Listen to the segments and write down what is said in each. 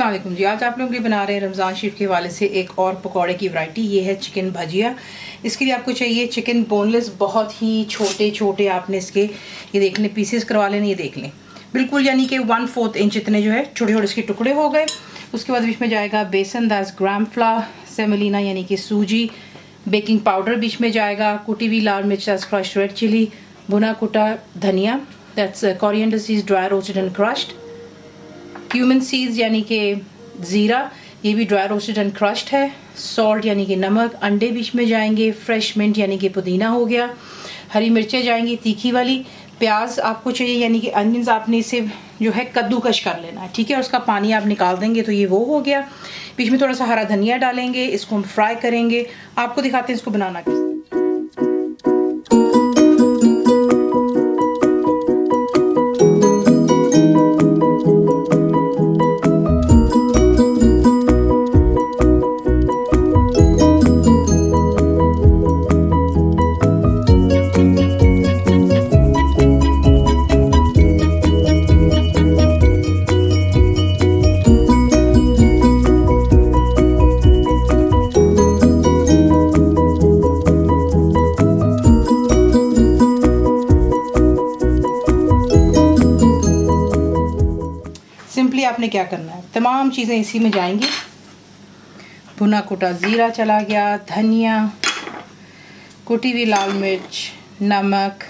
अस्सलाम वालेकुम जी। आज आप लोग भी बना रहे हैं रमज़ान शरीफ के हवाले से एक और पकौड़े की वैरायटी। ये है चिकन भजिया। इसके लिए आपको चाहिए चिकन बोनलेस, बहुत ही छोटे छोटे आपने इसके ये देख लें पीसेस करवा लेने, ये देख लें बिल्कुल, यानी कि 1/4 इंच इतने जो है छोटे छोटे इसके टुकड़े हो गए। उसके बाद बीच में जाएगा बेसन, 10 ग्राम फ्लावर, सेमोलिना यानी कि सूजी, बेकिंग पाउडर बीच में जाएगा, कुटी हुई लाल मिर्च, क्रश्ड रेड चिली, भुना कुटा धनिया, that's coriander seeds dry roasted and crushed, cumin seeds यानी कि ज़ीरा, ये भी ड्राई रोस्टेड एंड क्रश्ड है, सॉल्ट यानी कि नमक, अंडे बीच में जाएंगे, फ्रेश मिंट यानी कि पुदीना हो गया, हरी मिर्चें जाएंगी तीखी वाली, प्याज आपको चाहिए यानी कि अनियंस आपने इसे जो है कद्दूकश कर लेना है, ठीक है। उसका पानी आप निकाल देंगे तो ये वो हो गया। बीच में थोड़ा सा हरा धनिया डालेंगे, इसको हम फ्राई करेंगे। आपको दिखाते हैं इसको बनाना कैसे। सिंपली आपने क्या करना है, तमाम चीज़ें इसी में जाएंगी। भुना कुटा ज़ीरा चला गया, धनिया, कुटी हुई लाल मिर्च, नमक,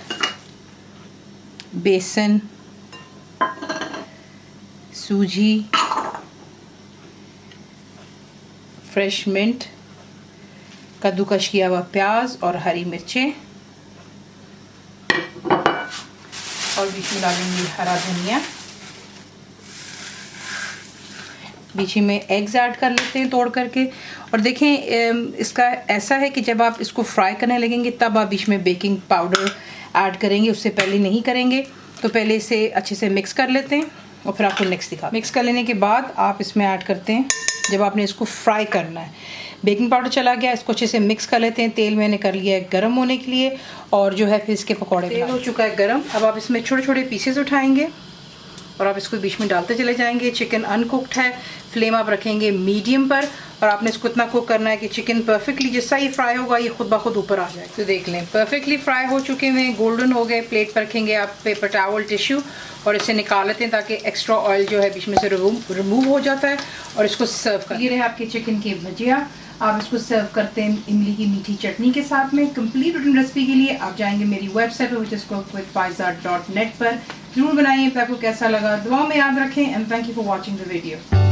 बेसन, सूजी, फ्रेश मिंट, कद्दूकश किया हुआ प्याज और हरी मिर्चें, और बीच में डालेंगे हरा धनिया। बीच में एग्स ऐड कर लेते हैं तोड़ करके। और देखें इसका ऐसा है कि जब आप इसको फ्राई करने लगेंगे तब आप बीच में बेकिंग पाउडर ऐड करेंगे, उससे पहले नहीं करेंगे। तो पहले इसे अच्छे से मिक्स कर लेते हैं और फिर आपको नेक्स्ट दिखा। मिक्स कर लेने के बाद आप इसमें ऐड करते हैं, जब आपने इसको फ्राई करना है, बेकिंग पाउडर चला गया, इसको अच्छे से मिक्स कर लेते हैं। तेल मैंने कर लिया है गर्म होने के लिए, और जो है फिर इसके पकौड़े तेल हो चुका है गर्म। अब आप इसमें छोटे छोटे पीसेस उठाएंगे और आप इसको बीच में डालते चले जाएंगे। चिकन अनकुक्ड है, फ्लेम आप रखेंगे मीडियम पर, और आपने इसको इतना कुक करना है कि चिकन परफेक्टली जैसा ही फ्राई होगा ये खुद ब खुद ऊपर आ जाए। तो देख लें परफेक्टली फ्राई हो चुके हैं, गोल्डन हो गए। प्लेट पर रखेंगे आप पेपर टॉवल टिश्यू और इसे निकाल लेते हैं ताकि एक्स्ट्रा ऑयल जो है बीच में से रिमूव हो जाता है। और इसको सर्व कर, ये रहे आपके चिकन के भजिया। आप इसको सर्व करते हैं इमली की मीठी चटनी के साथ में। कंप्लीट रूटीन रेसिपी के लिए आप जाएंगे मेरी वेबसाइट पर which is cooked with faiza.net पर। जरूर बनाइए, आपको कैसा लगा दुआ में याद रखें। And thank you for watching the video.